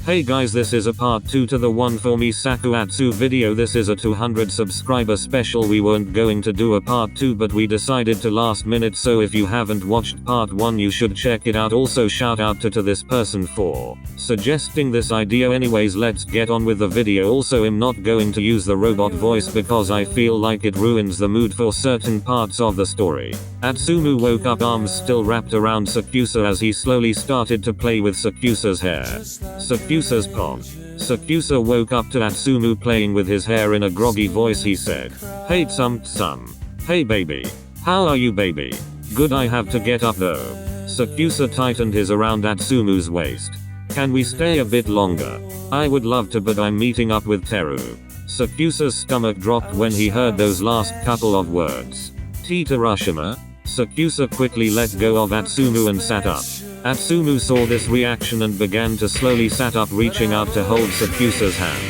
Hey guys, this is a part 2 to the one for me SakuAtsu video. This is a 200 subscriber special. We weren't going to do a part 2 but we decided to last minute, so if you haven't watched part 1 you should check it out. Also shout out to this person for suggesting this idea. Anyways, let's get on with the video. Also, I'm not going to use the robot voice because I feel like it ruins the mood for certain parts of the story. Atsumu woke up, arms still wrapped around Sakusa as he slowly started to play with Sakusa's hair. Sakusa's pop. Sakusa woke up to Atsumu playing with his hair. In a groggy voice he said, "Hey Tsum. Hey baby. How are you baby? Good, I have to get up though." Sakusa tightened his around Atsumu's waist. "Can we stay a bit longer? I would love to, but I'm meeting up with Teru." Sakusa's stomach dropped when he heard those last couple of words. Terushima? Sakusa quickly let go of Atsumu and sat up. Atsumu saw this reaction and began to slowly sat up, reaching out to hold Sakusa's hand.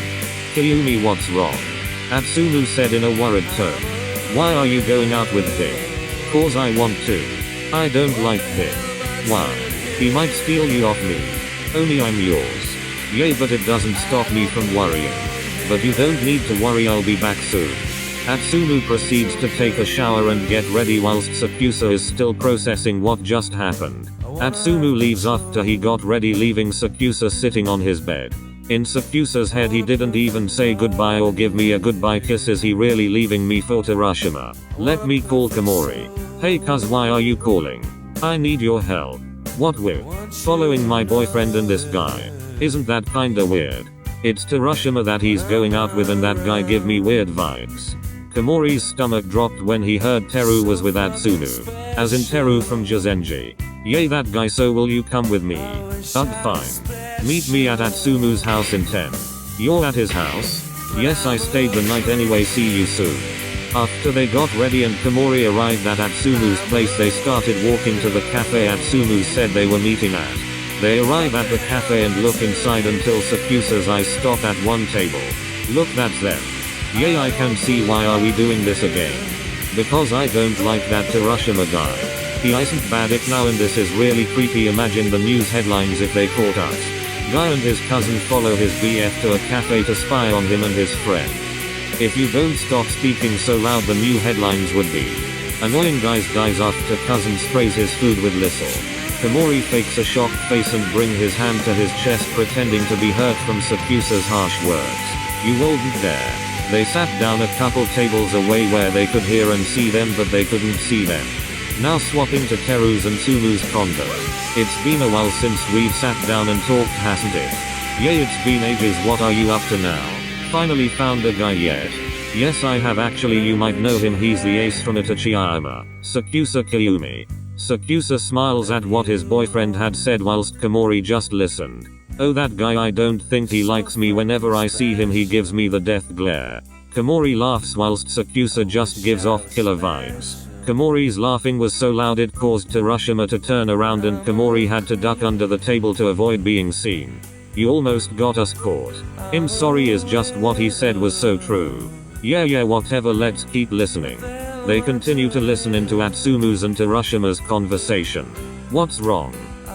"Kiyumi, what's wrong?" Atsumu said in a worried tone. "Why are you going out with him?" "Cause I want to. I don't like him." "Why?" "He might steal you off me." "Only I'm yours." "Yay, but it doesn't stop me from worrying." "But you don't need to worry, I'll be back soon." Atsumu proceeds to take a shower and get ready whilst Sakusa is still processing what just happened. Atsumu leaves after he got ready, leaving Sakusa sitting on his bed. In Sakusa's head, he didn't even say goodbye or give me a goodbye kiss. Is he really leaving me for Terushima? Let me call Komori. "Hey cuz, why are you calling? I need your help." "What with? Following my boyfriend and this guy? Isn't that kinda weird?" "It's Terushima that he's going out with and that guy give me weird vibes." Komori's stomach dropped when he heard Teru was with Atsumu. As in Teru from Jizenji. "Yay, that guy, so will you come with me?" "Ugh, fine. Meet me at Atsumu's house in 10. "You're at his house?" "Yes, I stayed the night anyway, see you soon." After they got ready and Komori arrived at Atsumu's place, they started walking to the cafe Atsumu said they were meeting at. They arrive at the cafe and look inside until Sakusa's eyes stop at one table. "Look, that's them." "Yay, I can see. Why are we doing this again?" "Because I don't like that Terushima guy. He isn't bad it now, and this is really creepy. Imagine the news headlines if they caught us. Guy and his cousin follow his BF to a cafe to spy on him and his friend. If you don't stop speaking so loud, the new headlines would be annoying guys dies after cousin sprays his food with Lysol." Komori fakes a shocked face and bring his hand to his chest, pretending to be hurt from Sakusa's harsh words. "You wouldn't dare." They sat down a couple tables away where they could hear and see them, but they couldn't see them. Now swapping to Teru's and Tsumu's condo. "It's been a while since we've sat down and talked, hasn't it?" "Yay, it's been ages. What are you up to now? Finally found a guy yet?" "Yes, I have actually. You might know him. He's the ace from Atsumu. Sakusa Kiyumi." Sakusa smiles at what his boyfriend had said whilst Komori just listened. "Oh, that guy, I don't think he likes me. Whenever I see him he gives me the death glare." Komori laughs whilst Sakusa just gives off killer vibes. Komori's laughing was so loud it caused Terushima to turn around and Komori had to duck under the table to avoid being seen. "You almost got us caught." "I'm sorry" is just what he said was so true. Yeah, whatever, let's keep listening." They continue to listen into Atsumu's and Terushima's conversation. "What's wrong?"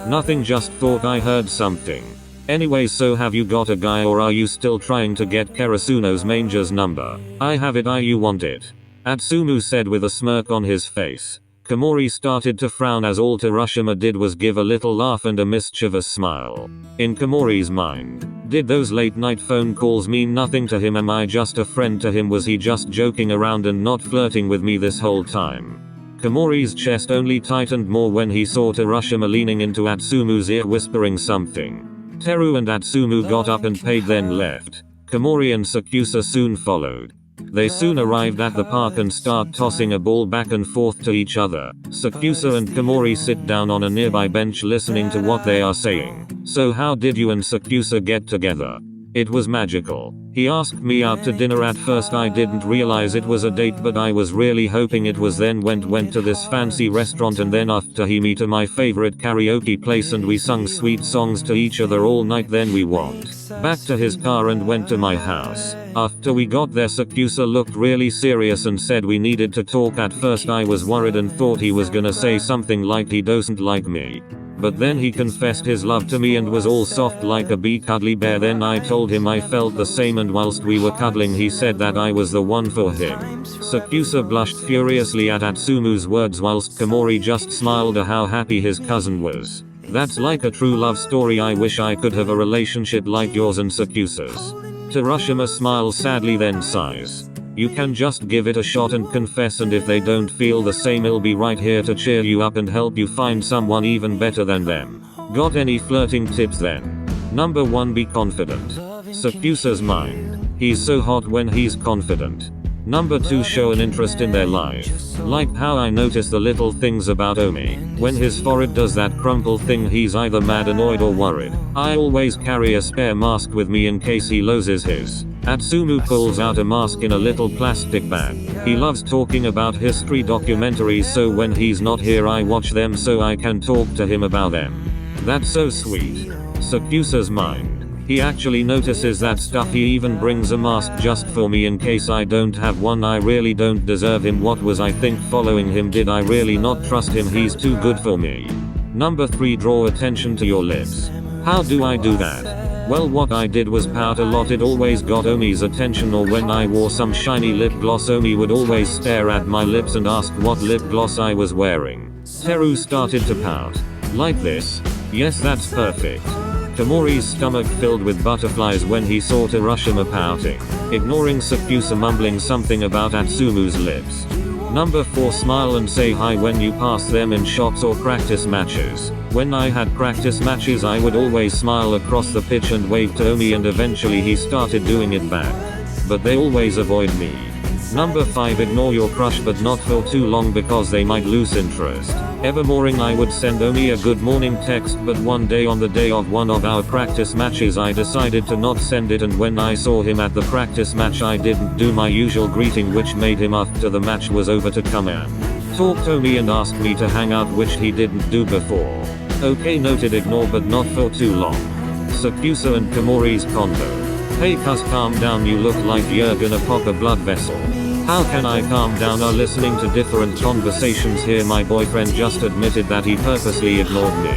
"Nothing, just thought I heard something." "Anyway, so have you got a guy or are you still trying to get Karasuno's manger's number?" "I have it. You want it?" Atsumu said with a smirk on his face. Komori started to frown as all Terushima did was give a little laugh and a mischievous smile. In Komori's mind, did those late night phone calls mean nothing to him? Am I just a friend to him? Was he just joking around and not flirting with me this whole time? Komori's chest only tightened more when he saw Terushima leaning into Atsumu's ear whispering something. Teru and Atsumu got up and paid, then left. Komori and Sakusa soon followed. They soon arrived at the park and start tossing a ball back and forth to each other. Sakusa and Komori sit down on a nearby bench listening to what they are saying. "So how did you and Sakusa get together?" "It was magical. He asked me out to dinner. At first I didn't realize it was a date, but I was really hoping it was. Then went to this fancy restaurant, and then after he me to my favorite karaoke place and we sung sweet songs to each other all night. Then we walked back to his car and went to my house. After we got there, Sakusa looked really serious and said we needed to talk. At first I was worried and thought he was gonna say something like he doesn't like me. But then he confessed his love to me and was all soft like a bee cuddly bear. Then I told him I felt the same, and whilst we were cuddling he said that I was the one for him. Sakusa blushed furiously at Atsumu's words whilst Komori just smiled at how happy his cousin was. That's like a true love story. I wish I could have a relationship like yours and Sakusa's. Terushima smiles sadly then sighs. You can just give it a shot and confess, and if they don't feel the same, I'll be right here to cheer you up and help you find someone even better than them. Got any flirting tips then? Number 1, be confident. Sakusa's mind. He's so hot when he's confident. Number 2, show an interest in their life. Like how I notice the little things about Omi. When his forehead does that crumple thing, he's either mad, annoyed or worried. I always carry a spare mask with me in case he loses his. Atsumu pulls out a mask in a little plastic bag. He loves talking about history documentaries, so when he's not here I watch them so I can talk to him about them. That's so sweet. Sakusa's mind. He actually notices that stuff. He even brings a mask just for me in case I don't have one. I really don't deserve him. What was I think following him? Did I really not trust him? He's too good for me. Number 3, draw attention to your lips. How do I do that? Well, what I did was pout a lot. It always got Omi's attention, or when I wore some shiny lip gloss, Omi would always stare at my lips and ask what lip gloss I was wearing. Teru started to pout. Like this? Yes, that's perfect. Komori's stomach filled with butterflies when he saw Terushima pouting, ignoring Sakusa mumbling something about Atsumu's lips. Number 4, smile and say hi when you pass them in shops or practice matches. When I had practice matches I would always smile across the pitch and wave to Omi, and eventually he started doing it back. But they always avoid me. Number 5, ignore your crush but not for too long because they might lose interest. Evermorning I would send Omi a good morning text, but one day on the day of one of our practice matches I decided to not send it, and when I saw him at the practice match I didn't do my usual greeting, which made him after the match was over to come and talk to me and ask me to hang out, which he didn't do before. Okay, noted, ignore but not for too long. Sakusa and Komori's convo. Hey cuz, calm down, you look like you're gonna pop a blood vessel. How can I calm down? Are listening to different conversations here. My boyfriend just admitted that he purposely ignored me.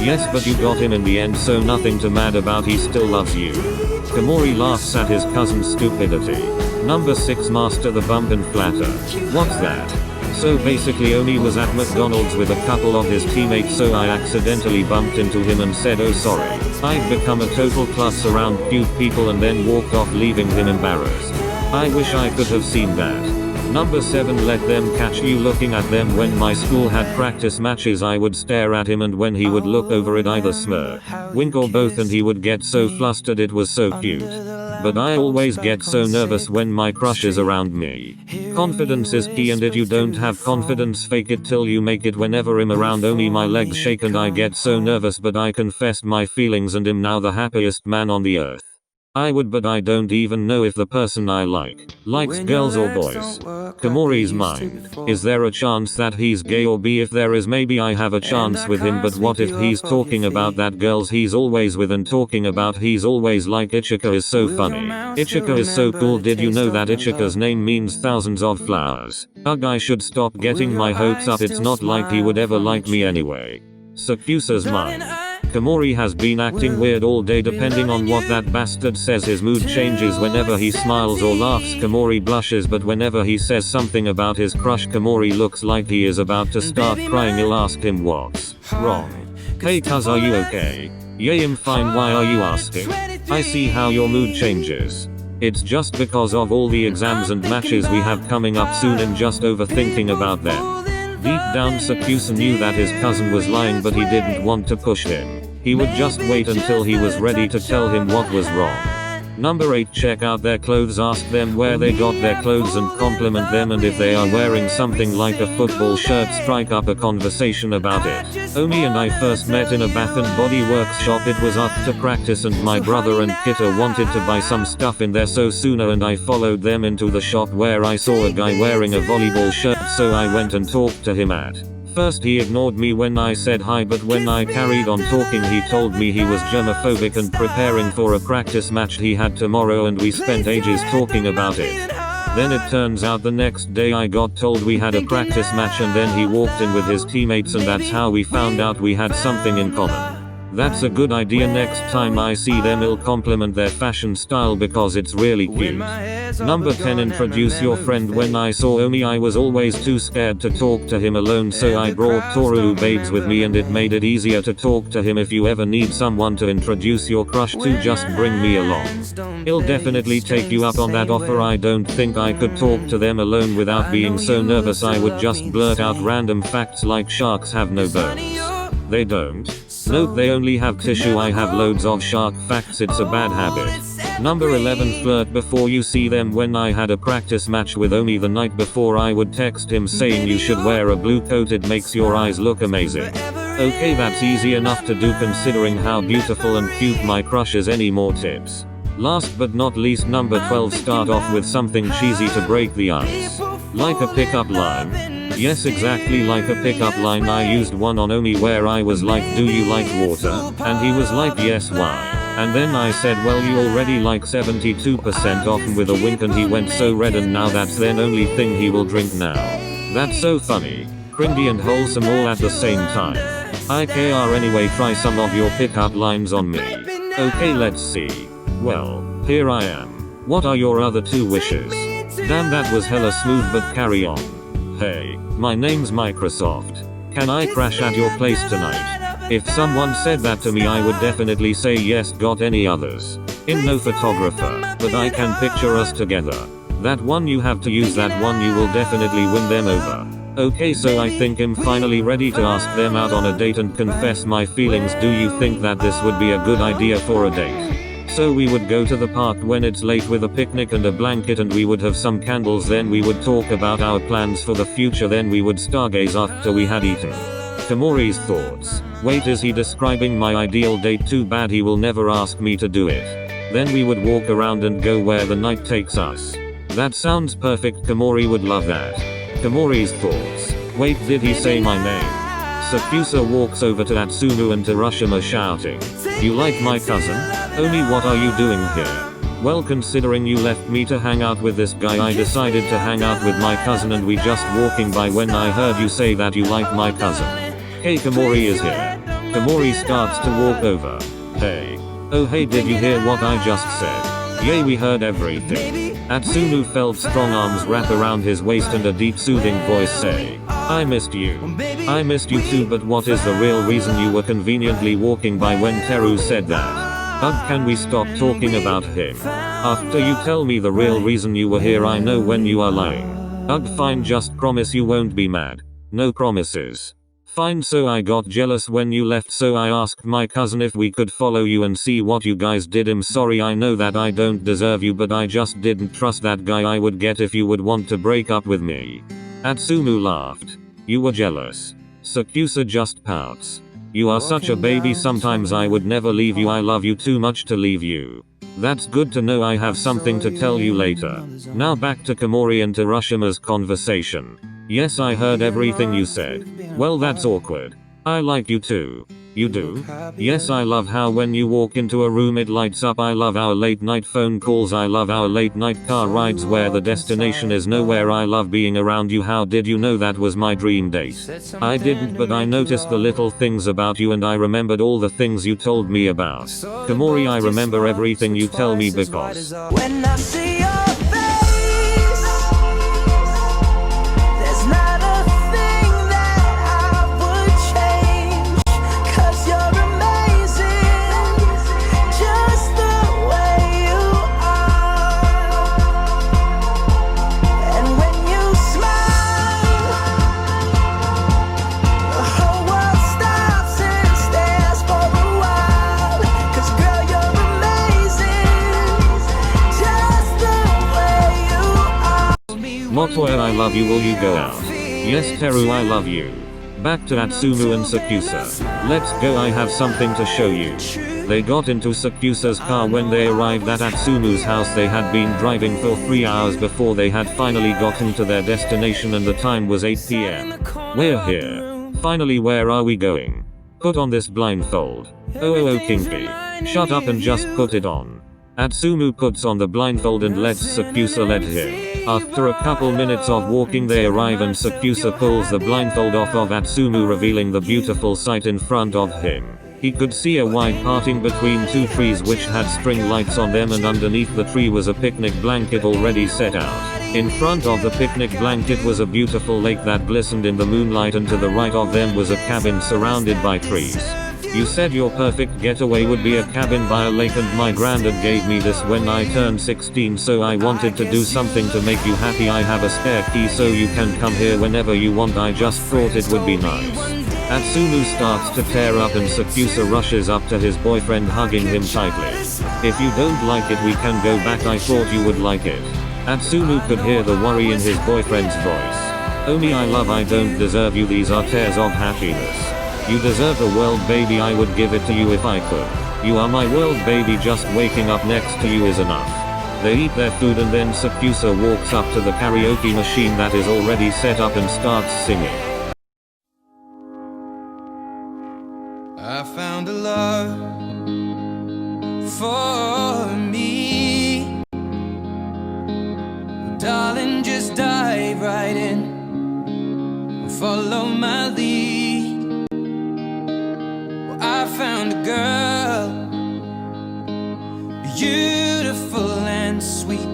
Yes, but you got him in the end, so nothing to mad about, he still loves you. Komori laughs at his cousin's stupidity. Number 6, master the bump and flatter. What's that? So basically Omi was at McDonald's with a couple of his teammates, so I accidentally bumped into him and said oh sorry. I'd become a total klutz around cute people and then walked off, leaving him embarrassed. I wish I could have seen that. Number 7, let them catch you looking at them. When my school had practice matches I would stare at him, and when he would look over it either smirk, wink or both, and he would get so flustered. It was so cute. But I always get so nervous when my crush is around me. Confidence is key, and if you don't have confidence, fake it till you make it. Whenever I'm around Omi my legs shake and I get so nervous, but I confessed my feelings and am now the happiest man on the earth. I would, but I don't even know if the person I likes girls or boys. Komori's mind. Is there a chance that he's gay, or B, if there is, maybe I have a chance with him, but what if he's talking about that girls he's always with and talking about he's always like Ichika is so funny. Ichika is so cool. Did you know that Ichika's name means thousands of flowers? Ugh, I should stop getting my hopes up. It's not like he would ever like me anyway. Sakusa's mind. Komori has been acting weird all day. Depending on what that bastard says his mood changes. Whenever he smiles or laughs Komori blushes, but whenever he says something about his crush Komori looks like he is about to start crying. I'll ask him what's wrong. Hey cuz, are you okay? Yeah, I'm fine. Why are you asking? I see how your mood changes. It's just because of all the exams and matches we have coming up soon and just overthinking about them. Deep down Sakusa knew that his cousin was lying, but he didn't want to push him. He would just wait until he was ready to tell him what was wrong. Number 8, check out their clothes. Ask them where they got their clothes and compliment them, and if they are wearing something like a football shirt, strike up a conversation about it. Omi and I first met in a Bath and Body Works shop. It was after practice and my brother and Kita wanted to buy some stuff in there, so Suna and I followed them into the shop where I saw a guy wearing a volleyball shirt, so I went and talked to him. At first he ignored me when I said hi, but when I carried on talking he told me he was germophobic and preparing for a practice match he had tomorrow, and we spent ages talking about it. Then it turns out the next day I got told we had a practice match, and then he walked in with his teammates, and that's how we found out we had something in common. That's a good idea. Next time I see them, I'll compliment their fashion style because it's really cute. Number 10. Introduce your friend. When I saw Omi, I was always too scared to talk to him alone, so I brought Toru Babes with me, and it made it easier to talk to him. If you ever need someone to introduce your crush to, just bring me along. He'll definitely take you up on that offer. I don't think I could talk to them alone without being so nervous. I would just blurt out random facts like sharks have no bones. They don't. Nope, they only have tissue. I have loads of shark facts. It's a bad habit. Number 11. Flirt before you see them. When I had a practice match with Omi the night before, I would text him saying you should wear a blue coat, it makes your eyes look amazing. Okay, that's easy enough to do considering how beautiful and cute my crush is. Any more tips? Last but not least, number 12. Start off with something cheesy to break the ice. Like a pickup line. Yes, exactly like a pickup line. I used one on Omi where I was like, do you like water? And he was like, yes, why? And then I said, well, you already like 72% off, and with a wink, and he went so red, and now that's the only thing he will drink now. That's so funny, cringy and wholesome all at the same time. IKR. Anyway, try some of your pickup lines on me. Okay, let's see. Well, here I am. What are your other 2 wishes? Damn, that was hella smooth, but carry on. Hey, my name's Microsoft. Can I crash at your place tonight? If someone said that to me, I would definitely say yes. Got any others? I'm no photographer, but I can picture us together. That one you have to use. That one you will definitely win them over. Okay, so I think I'm finally ready to ask them out on a date and confess my feelings. Do you think that this would be a good idea for a date? So we would go to the park when it's late with a picnic and a blanket, and we would have some candles. Then we would talk about our plans for the future. Then we would stargaze after we had eaten. Komori's thoughts. Wait, is he describing my ideal date? Too bad he will never ask me to do it. Then we would walk around and go where the night takes us. That sounds perfect. Komori would love that. Komori's thoughts. Wait, did he say my name? Sakusa walks over to Atsumu and Terushima shouting, you like my cousin? Omi, what are you doing here? Well, considering you left me to hang out with this guy, I decided to hang out with my cousin, and we just walking by when I heard you say that you like my cousin. Hey, Komori is here. Komori starts to walk over. Hey. Oh hey, did you hear what I just said? Yay, we heard everything. Atsumu felt strong arms wrap around his waist and a deep soothing voice say, I missed you. I missed you too, but what is the real reason you were conveniently walking by when Teru said that? Ugh, can we stop talking about him? After you tell me the real reason you were here, I know when you are lying. Ugh, fine, just promise you won't be mad. No promises. Fine, so I got jealous when you left, so I asked my cousin if we could follow you and see what you guys did. I'm sorry, I know that I don't deserve you, but I just didn't trust that guy I would get if you would want to break up with me. Atsumu laughed. You were jealous. Sakusa just pouts. You are such a baby. Sometimes I would never leave you. I love you too much to leave you. That's good to know. I have something to tell you later. Now back to Komori and Terushima's conversation. Yes, I heard everything you said. Well, that's awkward. I like you too. You do? Yes, I love how when you walk into a room it lights up. I love our late night phone calls. I love our late night car rides where the destination is nowhere. I love being around you. How did you know that was my dream date? I didn't, but I noticed the little things about you and I remembered all the things you told me about. Komori, I remember everything you tell me because when I see your face, there's not a thing that I would change, 'cause you're amazing, just the way you are. And when you smile, the whole world stops and stares for a while, 'cause girl, you're amazing, just the way you are. Motoya, I love you. Will you go out? Yes, Teru, I love you. Back to Atsumu and Sakusa. Let's go, I have something to show you. They got into Sakusa's car when they arrived at Atsumu's house. They had been driving for 3 hours before they had finally gotten to their destination, and the time was 8 p.m. We're here. Finally, where are we going? Put on this blindfold. Oh, kinky. Shut up and just put it on. Atsumu puts on the blindfold and lets Sakusa lead him. After a couple minutes of walking they arrive and Sakusa pulls the blindfold off of Atsumu, revealing the beautiful sight in front of him. He could see a wide parting between two trees which had string lights on them, and underneath the tree was a picnic blanket already set out. In front of the picnic blanket was a beautiful lake that glistened in the moonlight, and to the right of them was a cabin surrounded by trees. You said your perfect getaway would be a cabin by a lake, and my granddad gave me this when I turned 16, so I wanted to do something to make you happy. I have a spare key so you can come here whenever you want. I just thought it would be nice. Atsumu starts to tear up and Sakusa rushes up to his boyfriend, hugging him tightly. If you don't like it we can go back, I thought you would like it. Atsumu could hear the worry in his boyfriend's voice. Only I don't deserve you, these are tears of happiness. You deserve the world baby, I would give it to you if I could. You are my world baby, just waking up next to you is enough. They eat their food and then Sakusa walks up to the karaoke machine that is already set up and starts singing. I found a love for me. Darling, just dive right in. Follow my lead. Well, I found a girl, beautiful and sweet.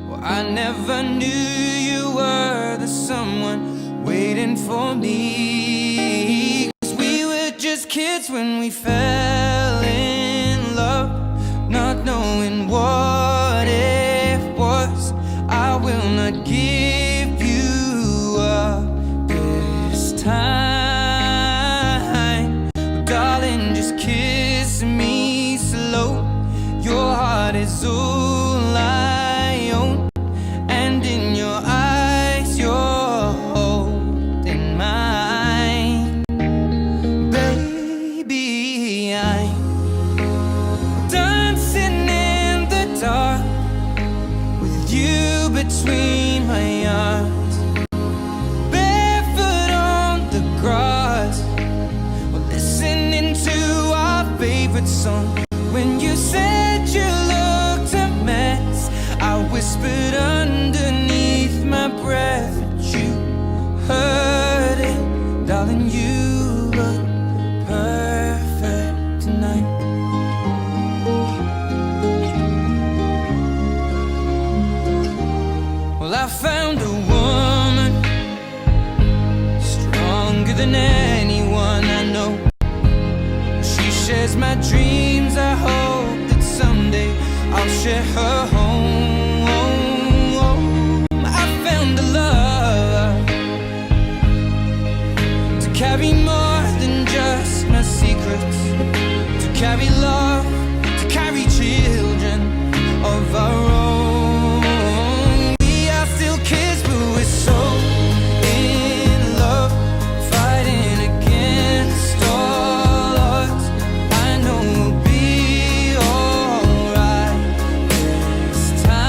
Well, I never knew you were the someone waiting for me. 'Cause we were just kids when we fell in love, not knowing what it was. I will not give you up this time. Darling, just kiss me slow. Your heart is all I own, and in your eyes you're holding mine. Baby, I'm dancing in the dark with you between my arms, barefoot on the grass, we're listening to our favorite song. When you said you looked a mess, I whispered underneath my breath, but you heard it. Darling, you look perfect tonight. Well, I found a woman stronger than anyone I know. She shares my dreams. I hope that someday I'll share her home. I found a love to carry more than just my secrets, to carry love, to carry children of our own. We are still kids, but we're so in love, fighting against all odds. I know we'll be alright this time.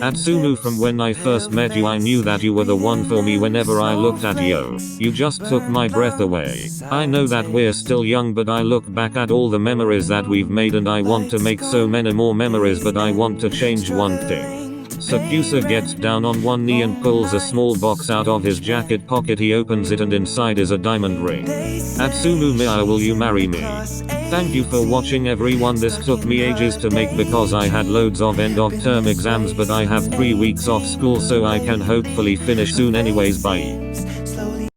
Atsumu, from when I first met you I knew that you were the one for me. Whenever I looked at you, you just took my breath away. I know that we're still young, but I look back at all the memories that we've made and I want to make so many more memories, but I want to change one thing. Sakusa gets down on one knee and pulls a small box out of his jacket pocket. He opens it and inside is a diamond ring. Atsumu Mia, will you marry me? Thank you for watching everyone. This took me ages to make because I had loads of end of term exams, but I have 3 weeks off school so I can hopefully finish soon anyways. Bye.